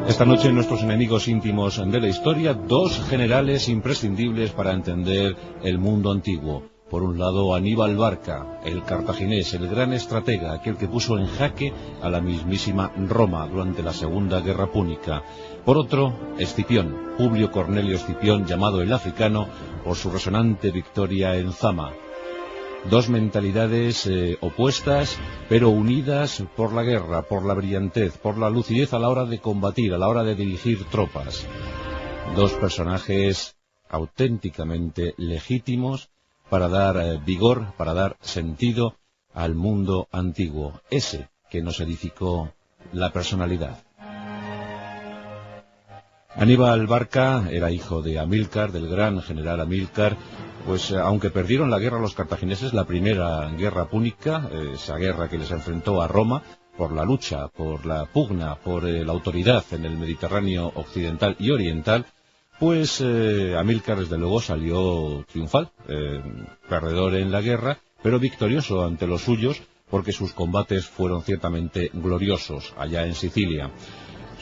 Esta noche nuestros enemigos íntimos de la historia, dos generales imprescindibles para entender el mundo antiguo. Por un lado, Aníbal Barca, el cartaginés, el gran estratega, aquel que puso en jaque a la mismísima Roma durante la Segunda Guerra Púnica. Por otro, Escipión, Publio Cornelio Escipión, llamado el Africano, por su resonante victoria en Zama. Dos mentalidades opuestas, pero unidas por la guerra, por la brillantez, por la lucidez a la hora de combatir, a la hora de dirigir tropas. Dos personajes auténticamente legítimos para dar vigor, para dar sentido al mundo antiguo, ese que nos edificó la personalidad. Aníbal Barca era hijo de Amílcar, del gran general Amílcar. Pues aunque perdieron la guerra los cartagineses, la primera guerra púnica, esa guerra que les enfrentó a Roma, por la lucha, por la pugna, por la autoridad en el Mediterráneo occidental y oriental, pues Amílcar desde luego salió triunfal, perdedor en la guerra, pero victorioso ante los suyos, porque sus combates fueron ciertamente gloriosos allá en Sicilia.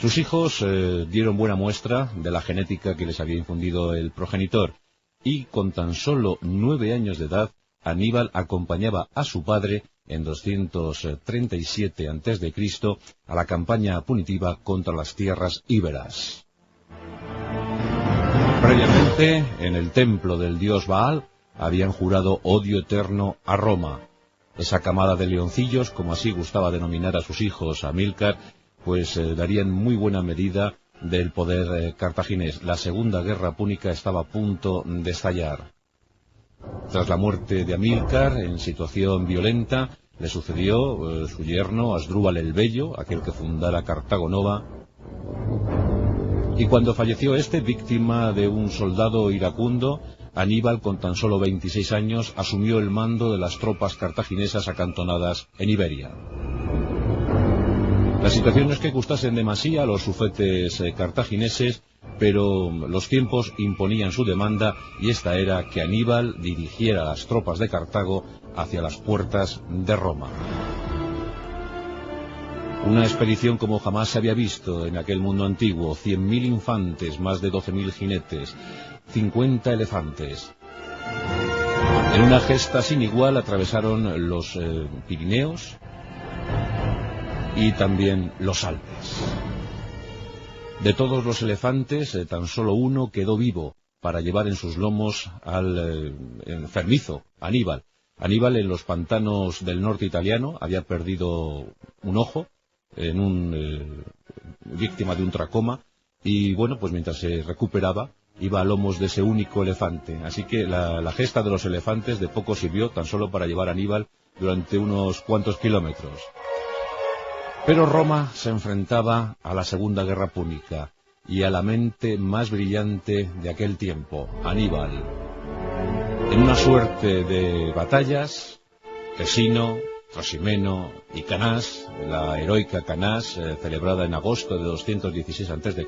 Sus hijos dieron buena muestra de la genética que les había infundido el progenitor. Y con tan solo 9 años de edad, Aníbal acompañaba a su padre en 237 a.C. a la campaña punitiva contra las tierras íberas. Previamente, en el templo del dios Baal, habían jurado odio eterno a Roma. Esa camada de leoncillos, como así gustaba denominar a sus hijos Amílcar, pues darían muy buena medida del poder cartaginés. La Segunda Guerra Púnica estaba a punto de estallar. Tras la muerte de Amílcar, en situación violenta, le sucedió su yerno Asdrúbal el Bello, aquel que fundara Cartago Nova. Y cuando falleció este, víctima de un soldado iracundo, Aníbal, con tan solo 26 años, asumió el mando de las tropas cartaginesas acantonadas en Iberia. La situación no es que gustasen demasía a los sufetes cartagineses, pero los tiempos imponían su demanda, y esta era que Aníbal dirigiera las tropas de Cartago hacia las puertas de Roma. Una expedición como jamás se había visto en aquel mundo antiguo: 100.000 infantes, más de 12.000 jinetes, 50 elefantes. En una gesta sin igual atravesaron los Pirineos y también los Alpes. De todos los elefantes, tan solo uno quedó vivo para llevar en sus lomos al enfermizo Aníbal. Aníbal, en los pantanos del norte italiano, había perdido un ojo, víctima de un tracoma, y bueno, pues mientras se recuperaba, iba a lomos de ese único elefante. Así que la gesta de los elefantes de poco sirvió, tan solo para llevar a Aníbal durante unos cuantos kilómetros. Pero Roma se enfrentaba a la Segunda Guerra Púnica y a la mente más brillante de aquel tiempo, Aníbal. En una suerte de batallas, Tesino, Trasimeno y Canás, la heroica Canás, celebrada en agosto de 216 a.C.,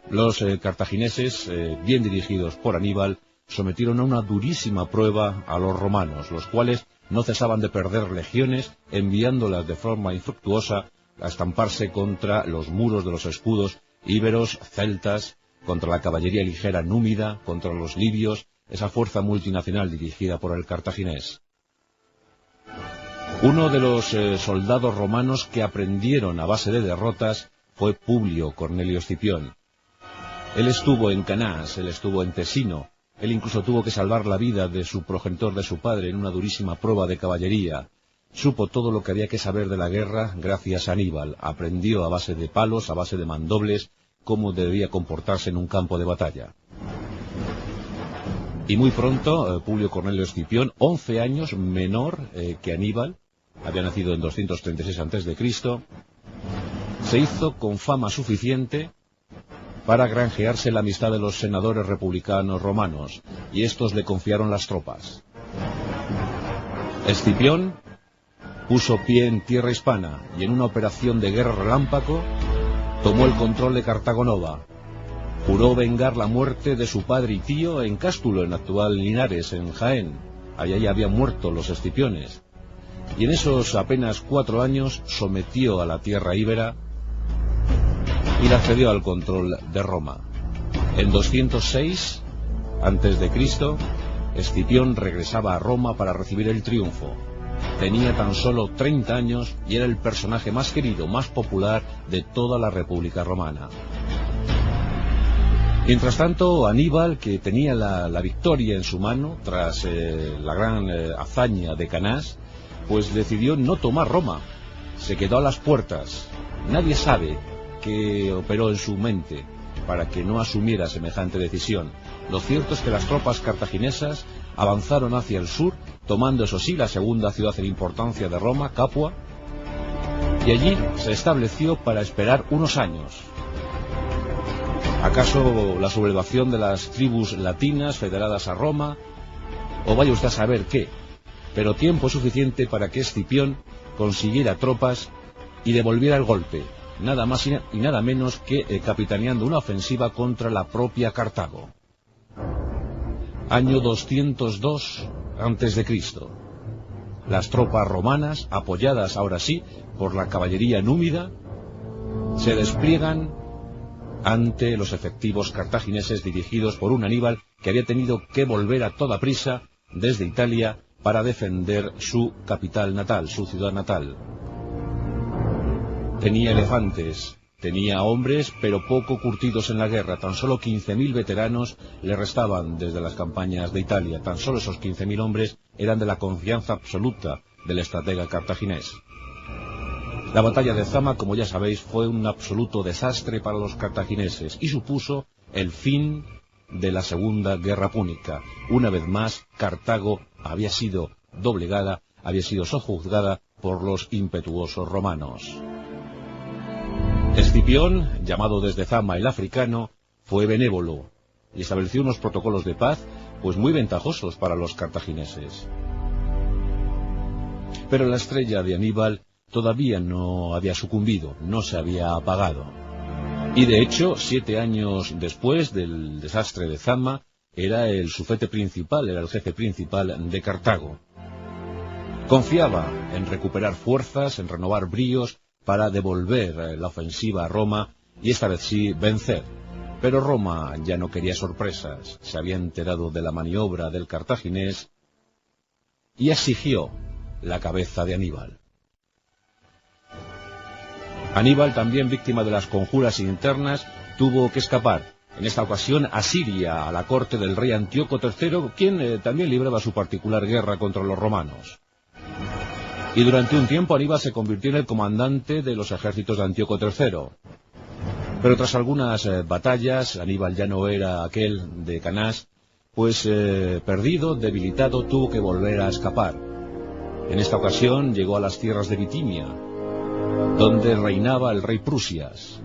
los cartagineses, bien dirigidos por Aníbal, sometieron a una durísima prueba a los romanos, los cuales no cesaban de perder legiones, enviándolas de forma infructuosa a estamparse contra los muros de los escudos íberos, celtas, contra la caballería ligera númida, contra los libios, esa fuerza multinacional dirigida por el cartaginés. Uno de los soldados romanos que aprendieron a base de derrotas fue Publio Cornelio Escipión. Él estuvo en Canás, él estuvo en Tesino. Él incluso tuvo que salvar la vida de su progenitor, de su padre, en una durísima prueba de caballería. Supo todo lo que había que saber de la guerra gracias a Aníbal. Aprendió a base de palos, a base de mandobles, cómo debía comportarse en un campo de batalla. Y muy pronto, Publio Cornelio Escipión, 11 años menor que Aníbal, había nacido en 236 a.C., se hizo con fama suficiente para granjearse la amistad de los senadores republicanos romanos, y estos le confiaron las tropas. Escipión puso pie en tierra hispana, y en una operación de guerra relámpago tomó el control de Cartago Nova. Juró vengar la muerte de su padre y tío en Cástulo, en actual Linares, en Jaén. Allí habían muerto los Escipiones. Y en esos apenas 4 años sometió a la tierra íbera y la cedió al control de Roma. En 206 a.C., Escipión regresaba a Roma para recibir el triunfo. Tenía tan solo 30 años y era el personaje más querido, más popular de toda la República Romana. Mientras tanto, Aníbal, que tenía la victoria en su mano tras la gran hazaña de Canás, pues decidió no tomar Roma. Se quedó a las puertas. Nadie sabe qué operó en su mente para que no asumiera semejante decisión. Lo cierto es que las tropas cartaginesas avanzaron hacia el sur, tomando eso sí la segunda ciudad en importancia de Roma, Capua, y allí se estableció para esperar unos años. ¿Acaso la sublevación de las tribus latinas federadas a Roma? O vaya usted a saber qué. Pero tiempo suficiente para que Escipión consiguiera tropas y devolviera el golpe, nada más y nada menos que capitaneando una ofensiva contra la propia Cartago. Año 202 a.C. Las tropas romanas, apoyadas ahora sí por la caballería númida, se despliegan ante los efectivos cartagineses dirigidos por un Aníbal que había tenido que volver a toda prisa desde Italia para defender su capital natal, su ciudad natal. Tenía elefantes, tenía hombres, pero poco curtidos en la guerra. Tan solo 15.000 veteranos le restaban desde las campañas de Italia. Tan solo esos 15.000 hombres eran de la confianza absoluta del estratega cartaginés. La batalla de Zama, como ya sabéis, fue un absoluto desastre para los cartagineses y supuso el fin de la Segunda Guerra Púnica. Una vez más, Cartago había sido doblegada, había sido sojuzgada por los impetuosos romanos. Escipión, llamado desde Zama el africano, fue benévolo y estableció unos protocolos de paz pues muy ventajosos para los cartagineses. Pero la estrella de Aníbal todavía no había sucumbido, no se había apagado. Y de hecho, 7 años después del desastre de Zama, era el sufete principal, era el jefe principal de Cartago. Confiaba en recuperar fuerzas, en renovar bríos, para devolver la ofensiva a Roma y esta vez sí vencer. Pero Roma ya no quería sorpresas, se había enterado de la maniobra del cartaginés y exigió la cabeza de Aníbal. Aníbal, también víctima de las conjuras internas, tuvo que escapar, en esta ocasión a Siria, a la corte del rey Antíoco III, quien también libraba su particular guerra contra los romanos. Y durante un tiempo Aníbal se convirtió en el comandante de los ejércitos de Antíoco III. Pero tras algunas batallas, Aníbal ya no era aquel de Canás, pues perdido, debilitado, tuvo que volver a escapar. En esta ocasión llegó a las tierras de Bitinia, donde reinaba el rey Prusias.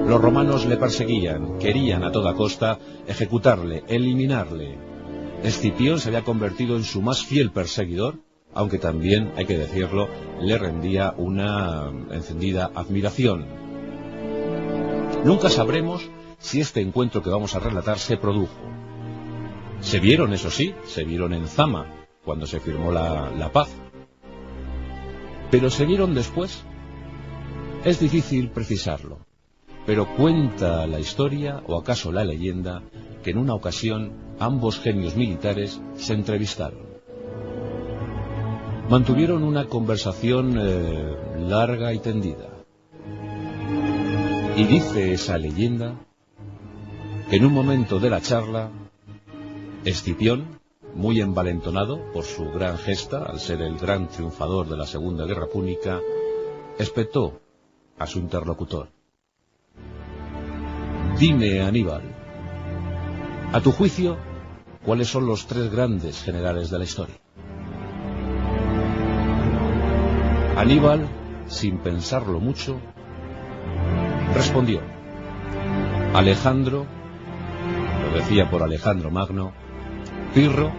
Los romanos le perseguían, querían a toda costa ejecutarle, eliminarle. Escipión se había convertido en su más fiel perseguidor, aunque también, hay que decirlo, le rendía una encendida admiración. Nunca sabremos si este encuentro que vamos a relatar se produjo. Se vieron, eso sí, se vieron en Zama, cuando se firmó la paz. Pero se vieron después. Es difícil precisarlo, pero cuenta la historia, o acaso la leyenda, que en una ocasión ambos genios militares se entrevistaron. Mantuvieron una conversación larga y tendida. Y dice esa leyenda que en un momento de la charla, Escipión, muy envalentonado por su gran gesta, al ser el gran triunfador de la Segunda Guerra Púnica, espetó a su interlocutor: dime, Aníbal, a tu juicio, ¿cuáles son los 3 grandes generales de la historia? Aníbal, sin pensarlo mucho, respondió: Alejandro, lo decía por Alejandro Magno, Pirro,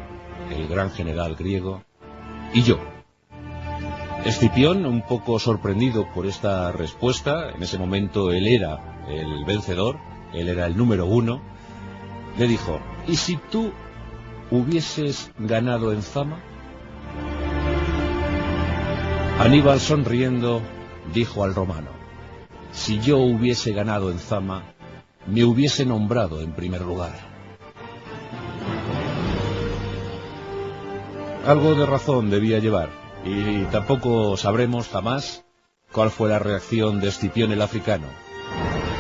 el gran general griego, y yo. Escipión, un poco sorprendido por esta respuesta, en ese momento él era el vencedor, él era el número 1, le dijo: ¿y si tú hubieses ganado en Zama? Aníbal, sonriendo, dijo al romano: si yo hubiese ganado en Zama, me hubiese nombrado en primer lugar. Algo de razón debía llevar, y tampoco sabremos jamás cuál fue la reacción de Escipión el africano.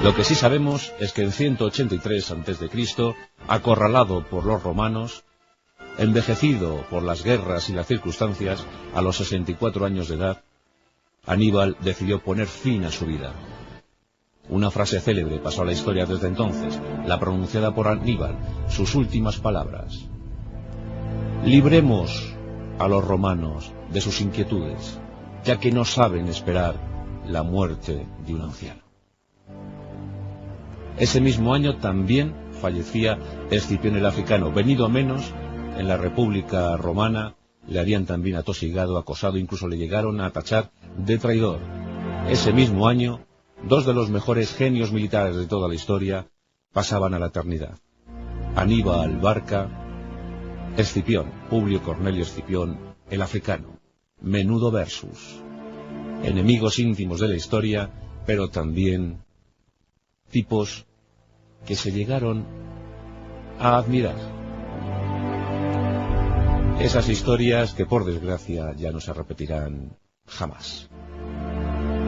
Lo que sí sabemos es que en 183 a.C., acorralado por los romanos, envejecido por las guerras y las circunstancias, a los 64 años de edad, Aníbal decidió poner fin a su vida. Una frase célebre pasó a la historia desde entonces, la pronunciada por Aníbal, sus últimas palabras: libremos a los romanos de sus inquietudes, ya que no saben esperar la muerte de un anciano. Ese mismo año también fallecía Escipión el africano. Venido a menos, en la República Romana le habían también atosigado, acosado, incluso le llegaron a tachar de traidor. Ese mismo año, dos de los mejores genios militares de toda la historia pasaban a la eternidad: Aníbal Barca, Escipión, Publio Cornelio Escipión el africano. Menudo versus. Enemigos íntimos de la historia, pero también tipos que se llegaron a admirar. Esas historias que por desgracia ya no se repetirán jamás.